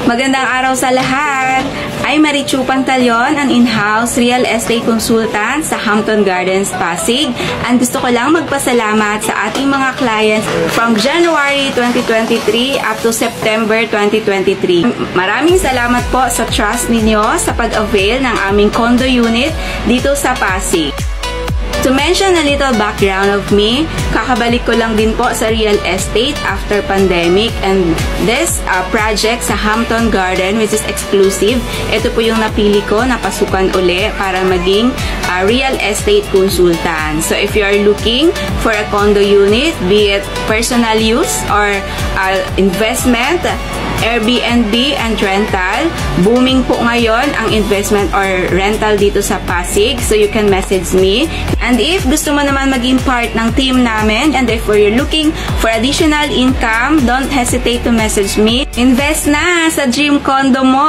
Magandang araw sa lahat! I'm Marichu Pantaleon, an in-house real estate consultant sa Hampton Gardens, Pasig. And gusto ko lang magpasalamat sa ating mga clients from January 2023 up to September 2023. Maraming salamat po sa trust ninyo sa pag-avail ng aming condo unit dito sa Pasig. To mention a little background of me, kakabalik ko lang din po sa real estate after pandemic, and this project sa Hampton Garden, which is exclusive, ito po yung napili ko na pasukan uli para maging real estate consultant. So if you are looking for a condo unit, be it personal use or investment, Airbnb and rental, booming po ngayon ang investment or rental dito sa Pasig, so you can message me. And if gusto mo naman maging part ng team namin, and if you're looking for additional income, don't hesitate to message me. Invest na sa dream condo mo!